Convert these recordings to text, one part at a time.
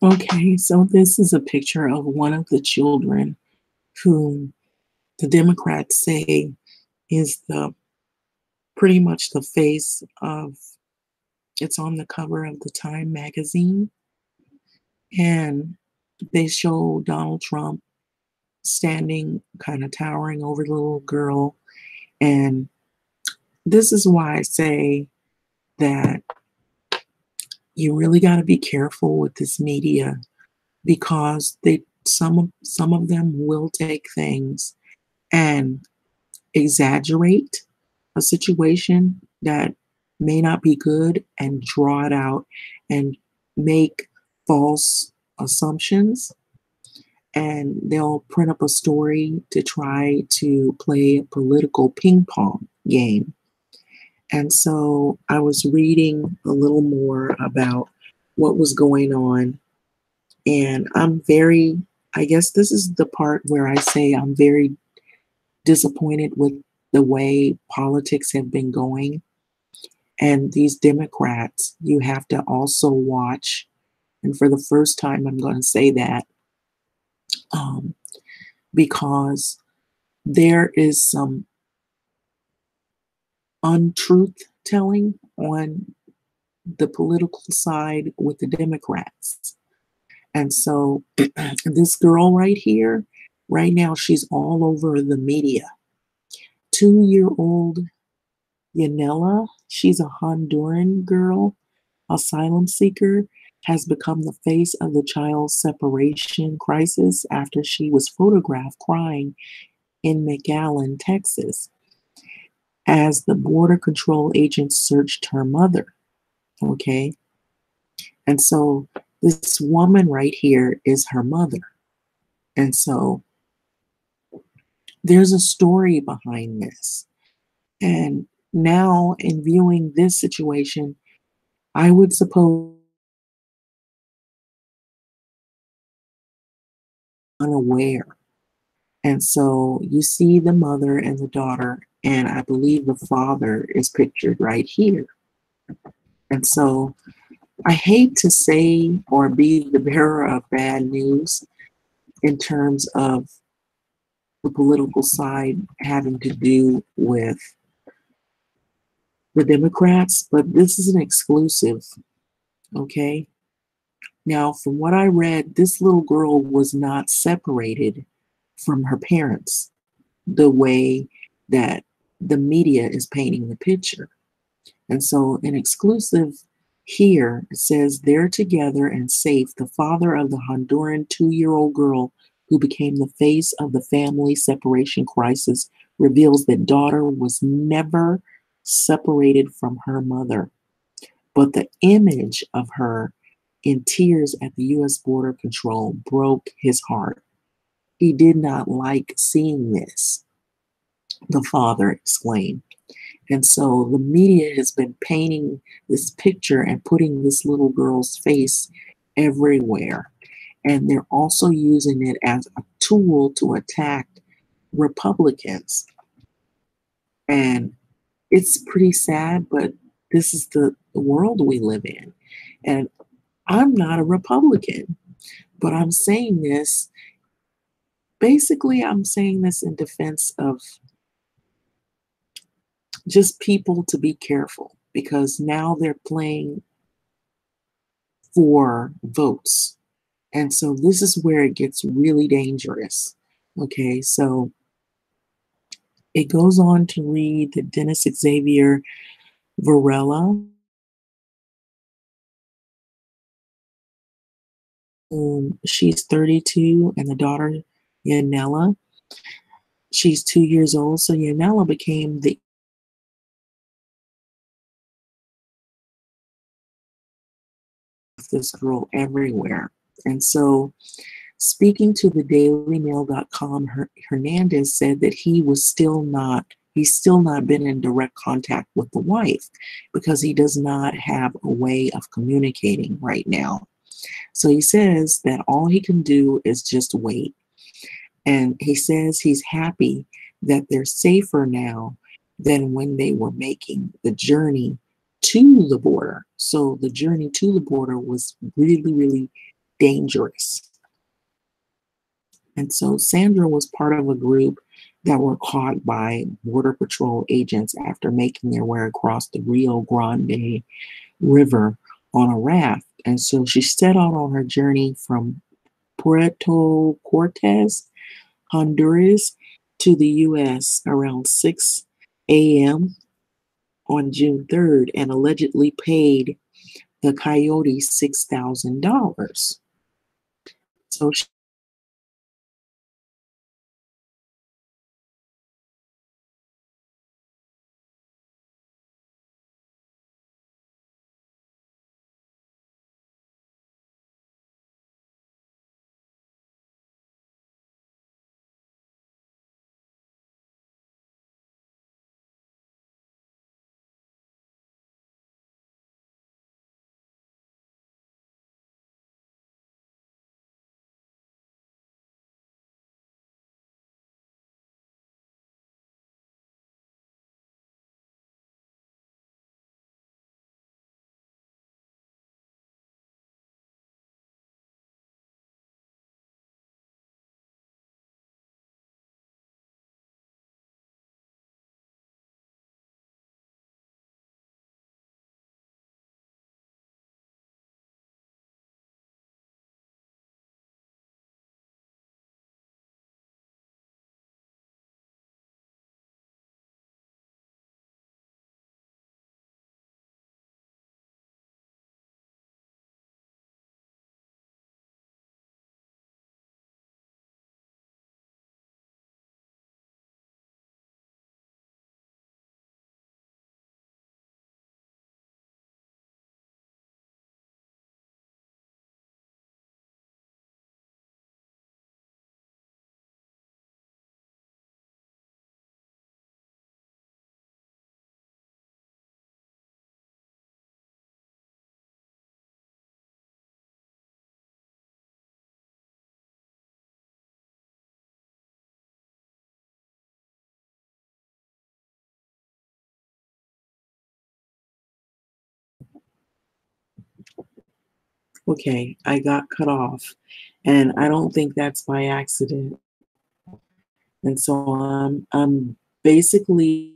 Okay, so this is a picture of one of the children whom the Democrats say is the pretty much the face of it's on the cover of the Time magazine. And they show Donald Trump standing kind of towering over the little girl. And this is why I say that you really got to be careful with this media because some of them will take things and exaggerate a situation that may not be good and draw it out and make false assumptions, and they'll print up a story to try to play a political ping pong game. And so I was reading a little more about what was going on, and I guess this is the part where I say I'm very disappointed with the way politics have been going. And these Democrats, you have to also watch. And for the first time, I'm going to say that um, because there is some untruth telling on the political side with the Democrats. And so this girl right here, right now, she's all over the media. 2-year-old Yanela, she's a Honduran girl, asylum seeker, has become the face of the child separation crisis after she was photographed crying in McAllen, Texas, as the border control agents searched her mother. Okay. And so this woman right here is her mother. And so there's a story behind this. And now, in viewing this situation, I would suppose unaware. And so you see the mother and the daughter, and I believe the father is pictured right here. And so I hate to say or be the bearer of bad news in terms of the political side having to do with the Democrats, but this is an exclusive, okay? Now, from what I read, this little girl was not separated from her parents the way that the media is painting the picture. And so, an exclusive here says they're together and safe. The father of the Honduran 2-year-old girl who became the face of the family separation crisis reveals that daughter was never separated from her mother. But the image of her in tears at the U.S. border control broke his heart. He did not like seeing this, the father exclaimed. And so the media has been painting this picture and putting this little girl's face everywhere. And they're also using it as a tool to attack Republicans. And it's pretty sad, but this is the world we live in. And I'm not a Republican, but I'm saying this I'm saying this in defense of just people to be careful because now they're playing for votes. And so this is where it gets really dangerous. Okay, so it goes on to read that Dennis Xavier Varela, she's 32, and the daughter, Yanela, she's 2 years old. So Yanela became this girl everywhere. And so speaking to the dailymail.com, Hernandez said that he's still not been in direct contact with the wife because he does not have a way of communicating right now. So he says that all he can do is just wait. And he says he's happy that they're safer now than when they were making the journey to the border. So the journey to the border was really, really dangerous. And so Sandra was part of a group that were caught by Border Patrol agents after making their way across the Rio Grande River on a raft. And so she set out on her journey from Puerto Cortes, Honduras, to the US around 6 a.m. on June 3rd and allegedly paid the coyote $6,000. So she, okay, I got cut off. And I don't think that's by accident. And so I'm basically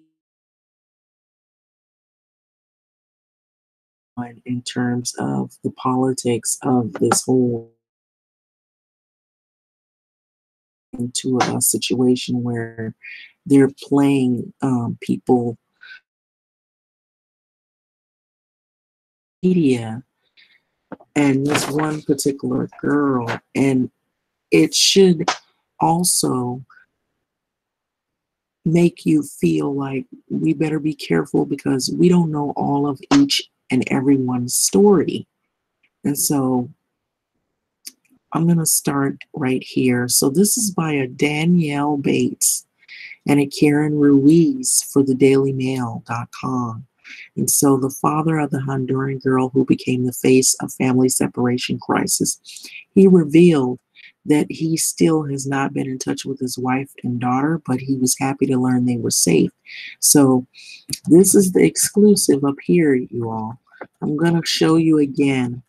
in terms of the politics of this whole into a situation where they're playing people media and this one particular girl, and it should also make you feel like we better be careful because we don't know all of each and everyone's story. And so I'm going to start right here. So this is by a Danielle Bates and a Karen Ruiz for the dailymail.com. And so the father of the Honduran girl who became the face of family separation crisis, he revealed that he still has not been in touch with his wife and daughter, but he was happy to learn they were safe. So this is the exclusive up here, you all. I'm going to show you again,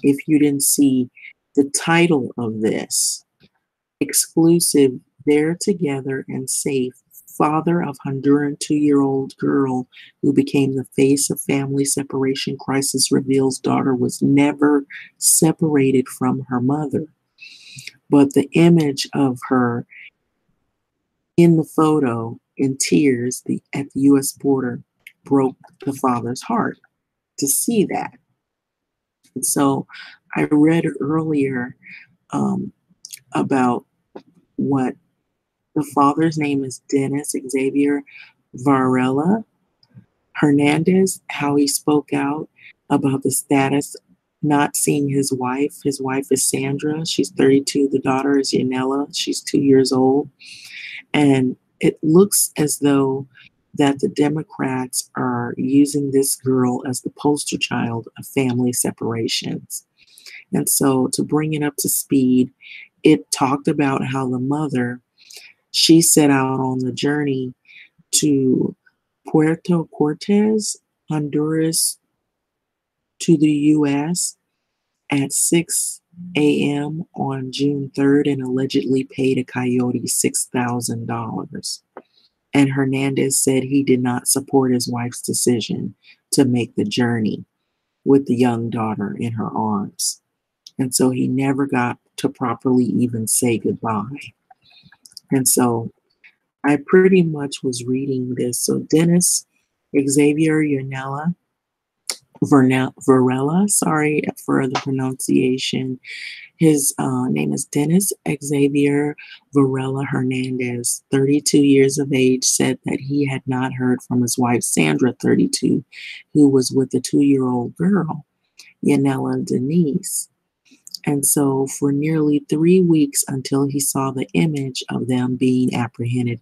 if you didn't see the title of this. Exclusive, they're together and safe. Father of Honduran 2-year-old girl who became the face of family separation crisis reveals daughter was never separated from her mother. But the image of her in the photo in tears at the US border broke the father's heart to see that. And so I read earlier about what the father's name is, Dennis Xavier Varela Hernandez, how he spoke out about the status not seeing his wife. His wife is Sandra. She's 32. The daughter is Yanela. She's 2 years old. And it looks as though that the Democrats are using this girl as the poster child of family separations. And so to bring it up to speed, it talked about how the mother, she set out on the journey to Puerto Cortes, Honduras, to the US at 6 a.m. on June 3rd and allegedly paid a coyote $6,000. And Hernandez said he did not support his wife's decision to make the journey with the young daughter in her arms. And so he never got to properly even say goodbye. And so I pretty much was reading this. So Dennis Xavier Varela, sorry for the pronunciation. His name is Dennis Xavier Varela Hernandez, 32 years of age, said that he had not heard from his wife, Sandra, 32, who was with a 2-year-old girl, Yanela Denise. And so for nearly 3 weeks until he saw the image of them being apprehended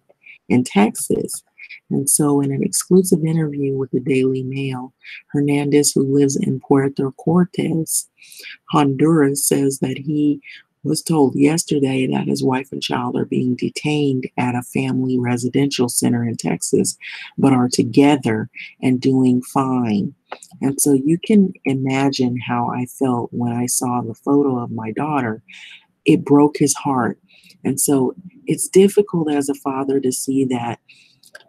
in Texas. And so in an exclusive interview with the Daily Mail, Hernandez, who lives in Puerto Cortes, Honduras, says that he was told yesterday that his wife and child are being detained at a family residential center in Texas, but are together and doing fine. And so you can imagine how I felt when I saw the photo of my daughter. It broke his heart. And so it's difficult as a father to see that,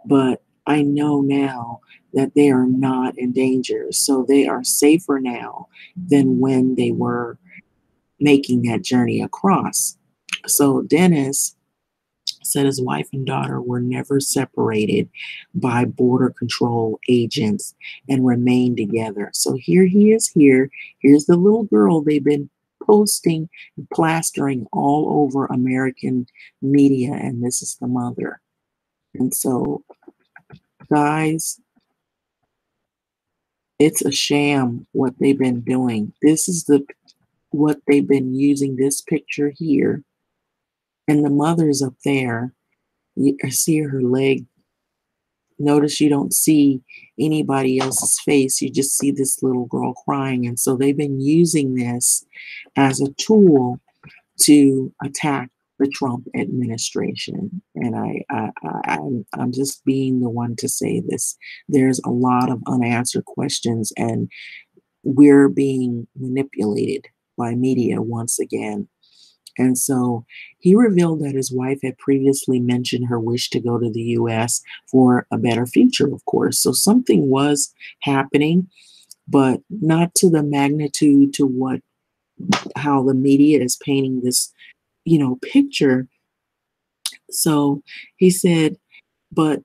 but I know now that they are not in danger. So they are safer now than when they were making that journey across. So Dennis said his wife and daughter were never separated by border control agents and remained together. So here he is here. Here's the little girl they've been posting and plastering all over American media, and this is the mother. And so, guys, it's a sham what they've been doing. This is what they've been using, this picture here. And the mother's up there. You see her leg. Notice you don't see anybody else's face. You just see this little girl crying. And so they've been using this as a tool to attack the Trump administration. And I'm just being the one to say this. There's a lot of unanswered questions, and we're being manipulated by media once again. And so he revealed that his wife had previously mentioned her wish to go to the US for a better future, of course. So something was happening, but not to the magnitude to how the media is painting this, picture. So he said, but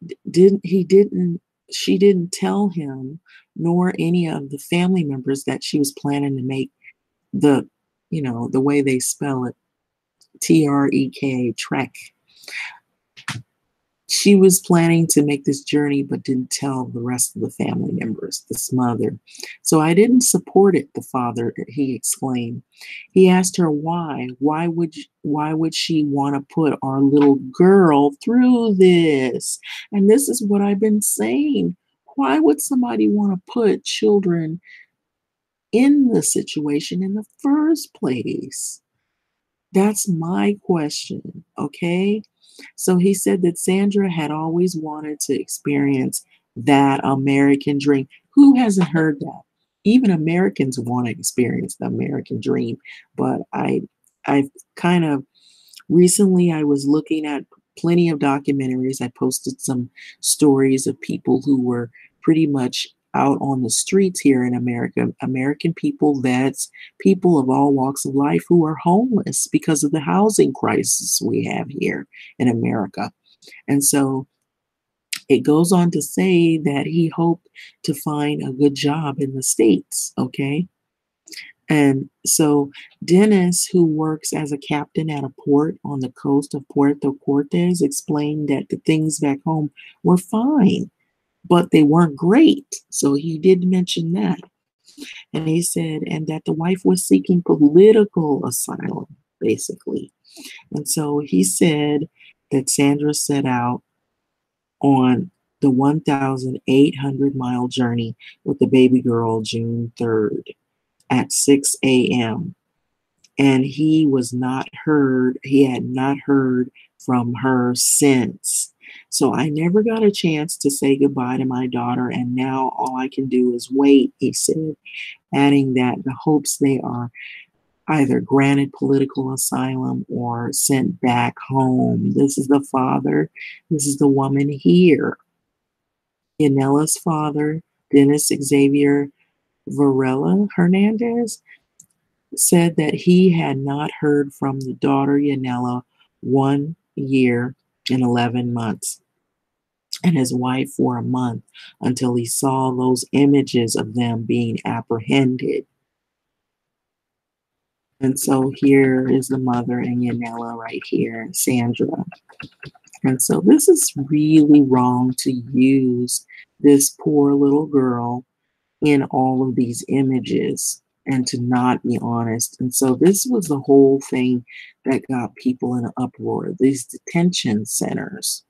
she didn't tell him nor any of the family members that she was planning to make the way they spell it, Trek. She was planning to make this journey, but didn't tell the rest of the family members, this mother. So I didn't support it, the father, he exclaimed. He asked her why. Why would she want to put our little girl through this? And this is what I've been saying. Why would somebody want to put children in the situation in the first place? That's my question, okay? So he said that Sandra had always wanted to experience that American dream. Who hasn't heard that? Even Americans want to experience the American dream. But I've kind of recently I was looking at plenty of documentaries. I posted some stories of people who were pretty much out on the streets here in America, American people, vets, people of all walks of life who are homeless because of the housing crisis we have here in America. And so it goes on to say that he hoped to find a good job in the States, okay? And so Dennis, who works as a captain at a port on the coast of Puerto Cortes, explained that the things back home were fine, but they weren't great. So he did mention that. And he said, and that the wife was seeking political asylum, basically. And so he said that Sandra set out on the 1,800-mile journey with the baby girl June 3rd at 6 a.m. And he had not heard from her since. So I never got a chance to say goodbye to my daughter, and now all I can do is wait, he said, adding that the hopes they are either granted political asylum or sent back home. This is the father. This is the woman here. Yanella's father, Dennis Xavier Varela Hernandez, said that he had not heard from the daughter Yanela 1 year and 11 months and his wife for a month until he saw those images of them being apprehended. And so here is the mother and Yanela right here, Sandra. And so this is really wrong to use this poor little girl in all of these images and to not be honest. And so this was the whole thing that got people in an uproar, these detention centers.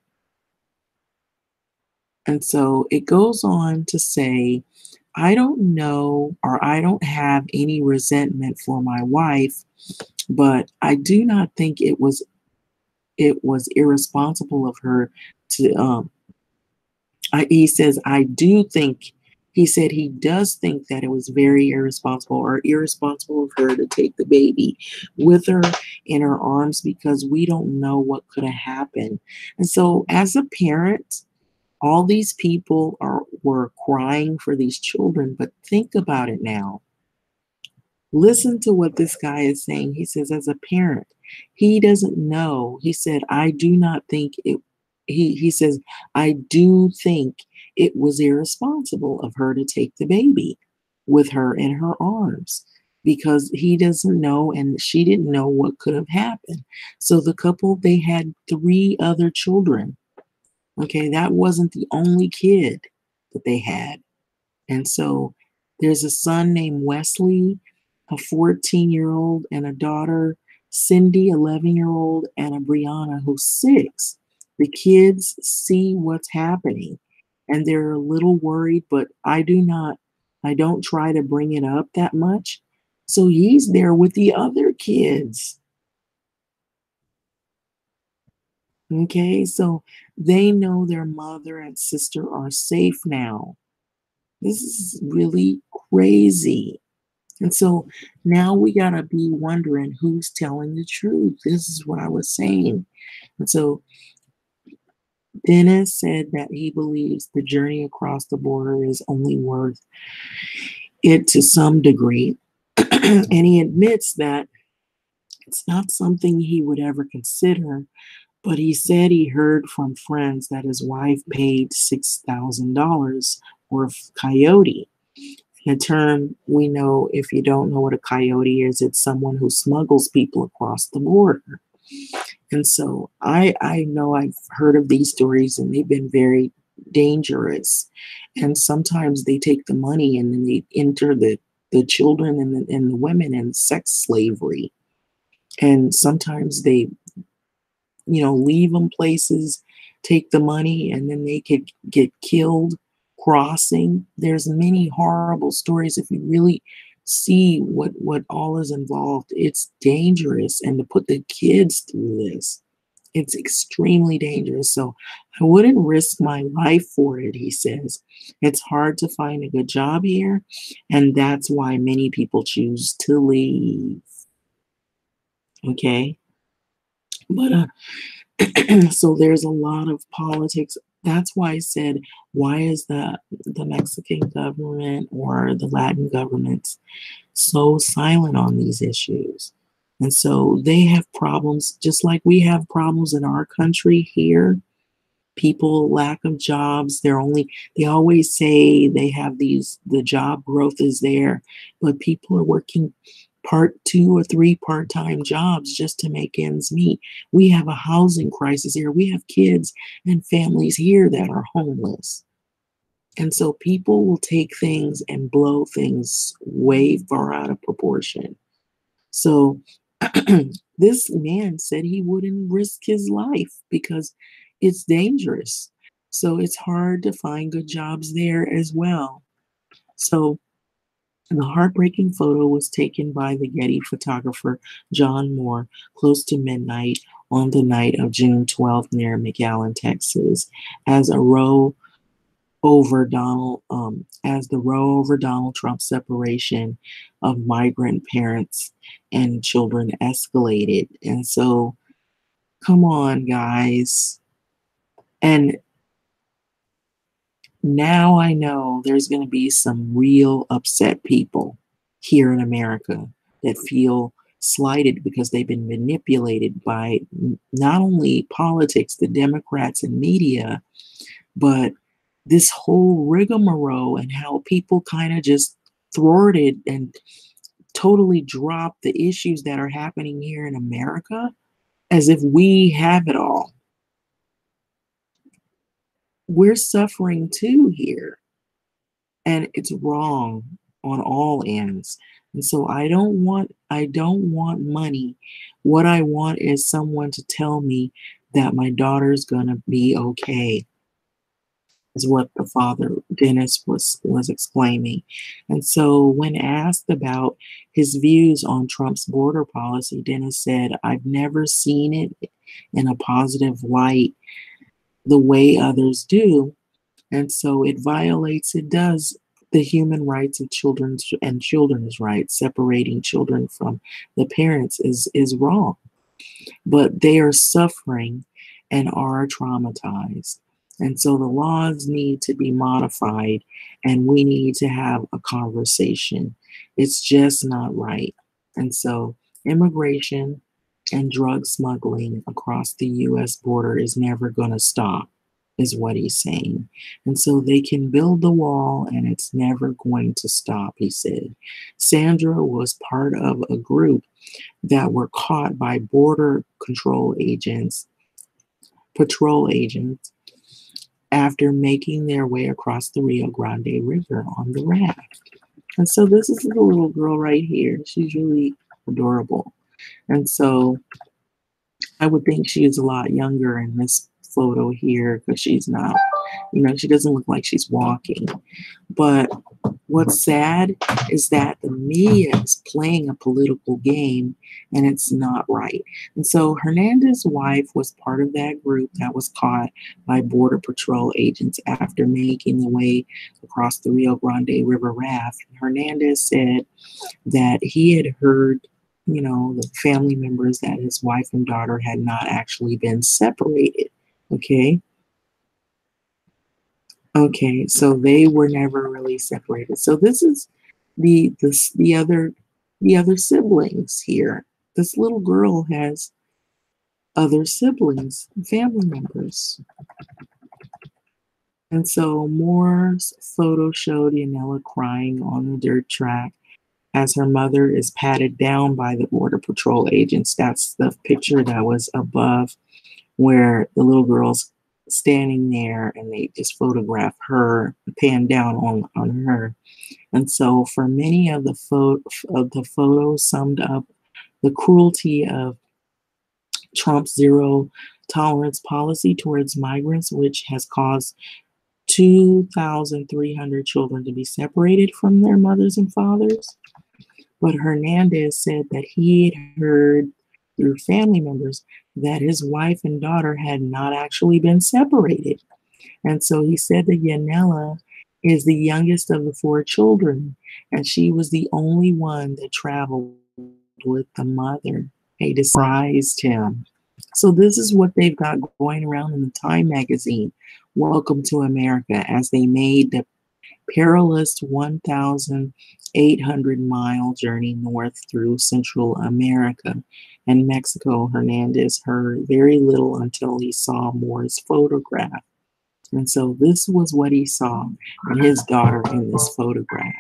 And so it goes on to say, I don't know or I don't have any resentment for my wife, but I do not think it was irresponsible of her to he says I do think he said he does think that it was very irresponsible or irresponsible of her to take the baby with her in her arms because we don't know what could have happened. And so as a parent, all these people were crying for these children, but think about it now. Listen to what this guy is saying. He says, as a parent, he doesn't know. He said, I do not think it, he says, I do think it was irresponsible of her to take the baby with her in her arms because he doesn't know and she didn't know what could have happened. So the couple, they had 3 other children. Okay, that wasn't the only kid that they had. And so there's a son named Wesley, a 14-year-old, and a daughter, Cindy, 11-year-old, and a Brianna, who's 6. The kids see what's happening and they're a little worried, but I don't try to bring it up that much. So he's there with the other kids. Okay, so they know their mother and sister are safe now. This is really crazy. And so now we got to be wondering who's telling the truth. This is what I was saying. And so Dennis said that he believes the journey across the border is only worth it to some degree. And he admits that it's not something he would ever consider, but he said he heard from friends that his wife paid $6,000 for a coyote. A term we know, if you don't know what a coyote is, it's someone who smuggles people across the border. And so I know I've heard of these stories and they've been very dangerous. And sometimes they take the money and then they enter the children and the women in sex slavery. And sometimes they, leave them places, take the money, and then they could get killed crossing. There's many horrible stories. If you really see what all is involved, it's dangerous. And to put the kids through this, it's extremely dangerous. So I wouldn't risk my life for it, he says. It's hard to find a good job here, and that's why many people choose to leave. Okay. But so there's a lot of politics. That's why I said, why is the Mexican government or the Latin governments so silent on these issues? And so they have problems, just like we have problems in our country here. People lack of jobs. They always say they have the job growth is there, but people are working 2 or 3 part-time jobs just to make ends meet. We have a housing crisis here. We have kids and families here that are homeless. And so people will take things and blow things way far out of proportion. So this man said he wouldn't risk his life because it's dangerous. So it's hard to find good jobs there as well. So the heartbreaking photo was taken by the Getty photographer John Moore close to midnight on the night of June 12th near McAllen, Texas, as a row over as the row over Donald Trump's separation of migrant parents and children escalated. And so, come on, guys. And now I know there's going to be some real upset people here in America that feel slighted because they've been manipulated by not only politics, the Democrats and media, but this whole rigmarole and how people kind of just thwarted and totally dropped the issues that are happening here in America as if we have it all. We're suffering too here. And it's wrong on all ends. And so I don't want money. What I want is someone to tell me that my daughter's gonna be okay, is what the father Dennis was exclaiming. And so when asked about his views on Trump's border policy, Dennis said, I've never seen it in a positive light the way others do. And so it does the human rights of children and children's rights. Separating children from the parents is wrong. But they are suffering and are traumatized. And so the laws need to be modified and we need to have a conversation. It's just not right. And so immigration and drug smuggling across the US border is never going to stop, is what he's saying. And so they can build the wall and it's never going to stop, he said. Sandra was part of a group that were caught by border control agents, patrol agents, after making their way across the Rio Grande River on the raft. And so this is the little girl right here. She's really adorable. And so I would think she is a lot younger in this photo here because she's not, she doesn't look like she's walking. But what's sad is that the media is playing a political game and it's not right. And so Hernandez's wife was part of that group that was caught by Border Patrol agents after making the way across the Rio Grande River raft. Hernandez said that he had heard, the family members that his wife and daughter had not actually been separated. Okay. Okay, so they were never really separated. So this is the other siblings here. This little girl has other siblings, family members. And so more photos showed Yanela crying on the dirt track as her mother is patted down by the Border Patrol agents. That's the picture that was above where the little girl's standing there and they just photograph her, pan down on her. And so for many of the photos summed up the cruelty of Trump's zero tolerance policy towards migrants, which has caused 2,300 children to be separated from their mothers and fathers. But Hernandez said that he had heard through family members that his wife and daughter had not actually been separated. And so he said that Yanela is the youngest of the 4 children, and she was the only one that traveled with the mother. They despised him. So this is what they've got going around in the Time magazine. Welcome to America, as they made the perilous 1,800-mile journey north through Central America and Mexico. Hernandez heard very little until he saw Moore's photograph. And so this was what he saw and his daughter in this photograph.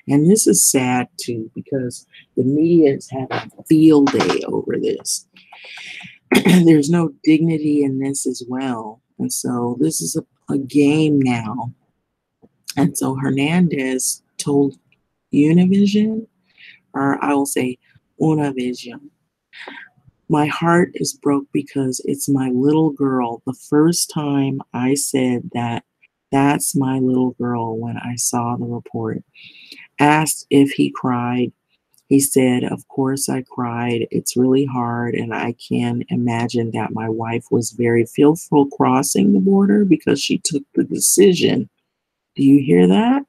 And this is sad too, because the media is having a field day over this. There's no dignity in this as well. And so this is a game now. And so Hernandez told Univision, or I will say Univision, my heart is broke because it's my little girl. The first time I said that's my little girl when I saw the report. Asked if he cried. He said, of course I cried. It's really hard, and I can imagine that my wife was very fearful crossing the border because she took the decision Do you hear that?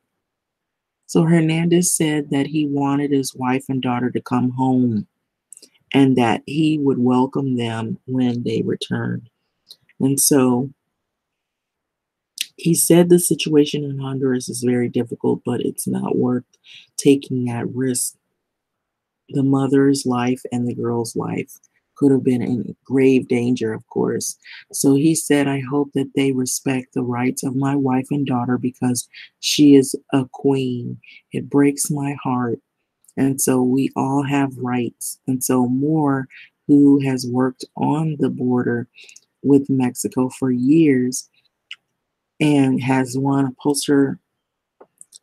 So Hernandez said that he wanted his wife and daughter to come home and that he would welcome them when they returned. And so he said the situation in Honduras is very difficult, but it's not worth taking at risk. The mother's life and the girl's life could have been in grave danger, of course. So he said, I hope that they respect the rights of my wife and daughter because she is a queen. It breaks my heart. And so we all have rights. And so Moore, who has worked on the border with Mexico for years and has won a Pulitzer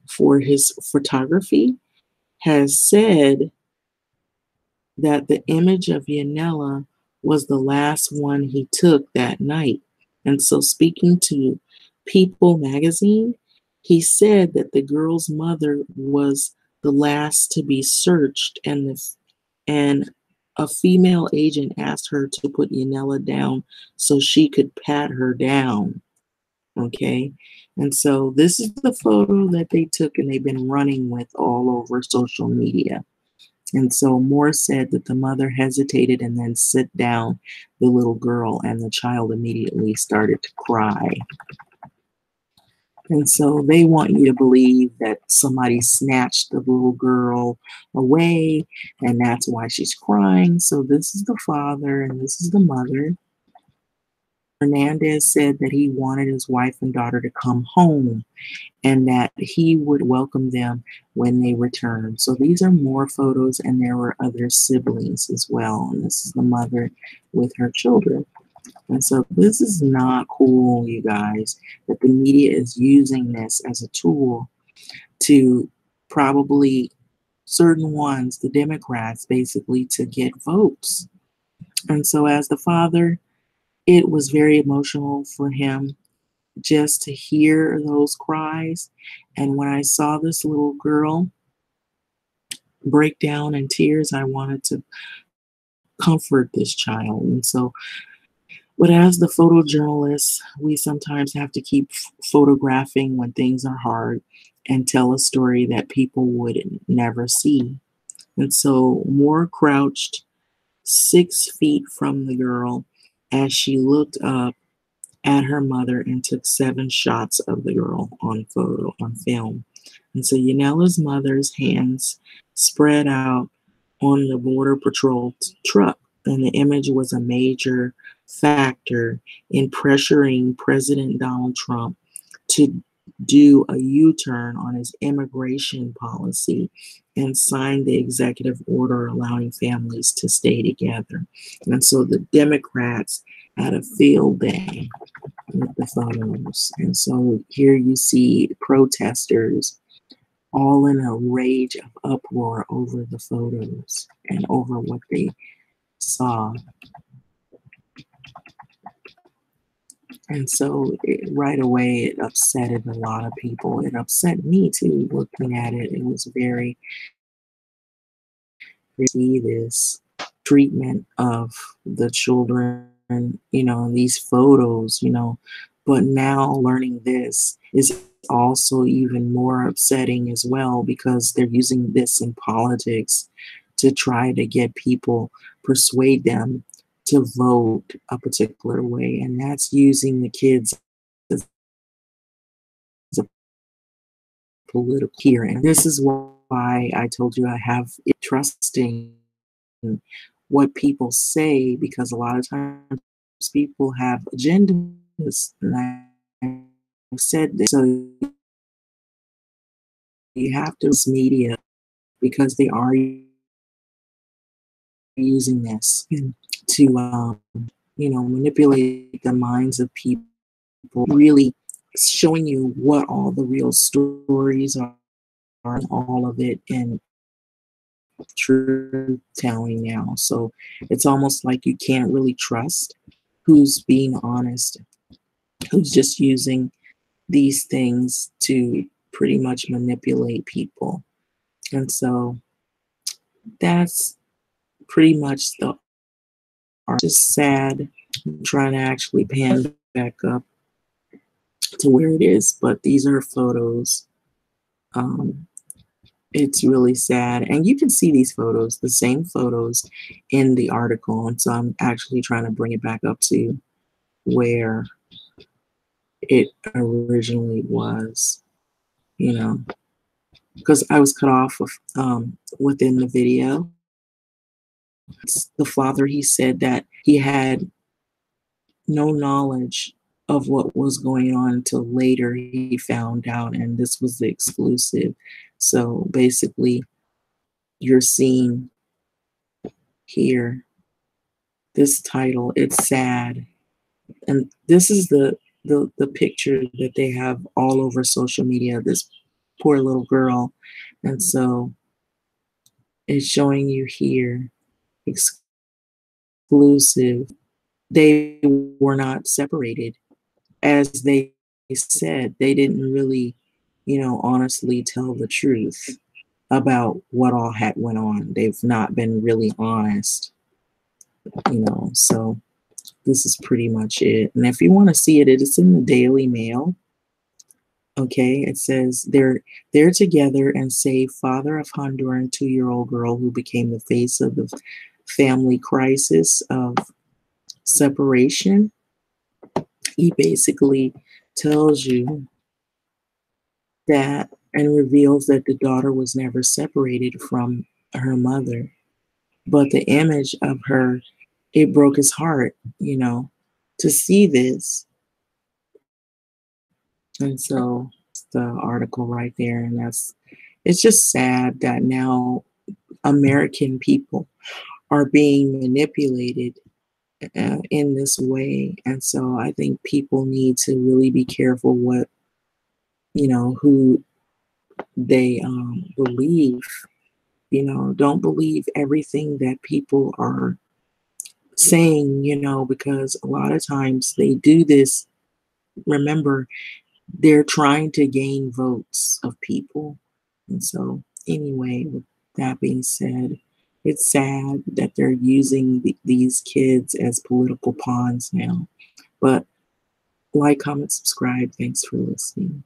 for his photography, has said that the image of Yanela was the last one he took that night. And so, speaking to People magazine, he said that the girl's mother was the last to be searched, and a female agent asked her to put Yanela down so she could pat her down. Okay. And so this is the photo that they took and they've been running with all over social media. And so Moore said that the mother hesitated and then sit down the little girl, and the child immediately started to cry. And so they want you to believe that somebody snatched the little girl away, and that's why she's crying. So this is the father and this is the mother. Hernandez said that he wanted his wife and daughter to come home and that he would welcome them when they returned. So these are more photos, and there were other siblings as well. And this is the mother with her children. And so this is not cool, you guys, that the media is using this as a tool to probably certain ones, the Democrats, basically to get votes. And so as the father, it was very emotional for him just to hear those cries. And when I saw this little girl break down in tears, I wanted to comfort this child. And so, but as the photojournalists, we sometimes have to keep photographing when things are hard and tell a story that people would never see. And so Moore crouched 6 feet from the girl as she looked up at her mother and took 7 shots of the girl on film. And so Yanela's mother's hands spread out on the Border Patrol truck, and the image was a major factor in pressuring President Donald Trump to do a U-turn on his immigration policy and sign the executive order allowing families to stay together. And so the Democrats had a field day with the photos. And so here you see protesters all in a rage of uproar over the photos and over what they saw. And so right away, it upsetted a lot of people. It upset me too, looking at it. It was very to see this treatment of the children, in these photos, but now learning this is also even more upsetting as well because they're using this in politics to try to get people, persuade them to vote a particular way. And that's using the kids as a political here. And this is why I told you I have trusting what people say, because a lot of times people have agendas. And I've said this. So you have to use media because they are using this to, manipulate the minds of people, really showing you what all the real stories are, all of it, and truth telling now. So it's almost like you can't really trust who's being honest, who's just using these things to pretty much manipulate people. And so that's pretty much the art. Just sad. I'm trying to actually pan back up. to where it is, but these are photos. Um, it's really sad. And you can see these photos, the same photos in the article. And so I'm actually trying to bring it back up to where it originally was, you know, because I was cut off of, within the video. The father, he said that he had no knowledge of what was going on until later he found out, and this was the exclusive. So basically, you're seeing here this title. It's sad, and this is the picture that they have all over social media. This poor little girl, and so it's showing you here exclusive. They were not separated, as they said. They didn't really, honestly tell the truth about what all had went on. They've not been really honest, so this is pretty much it. And if you want to see it, it is in the Daily Mail. Okay, it says they're together and save father of Honduran 2-year-old girl who became the face of the family crisis of separation. He basically tells you that and reveals that the daughter was never separated from her mother. But the image of her, it broke his heart, to see this. And so the article right there, and it's just sad that now American people are being manipulated in this way. And so I think people need to really be careful what, who they believe. Don't believe everything that people are saying, because a lot of times they do this. Remember, they're trying to gain votes of people. And so, anyway, with that being said, it's sad that they're using these kids as political pawns now. But like, comment, subscribe. Thanks for listening.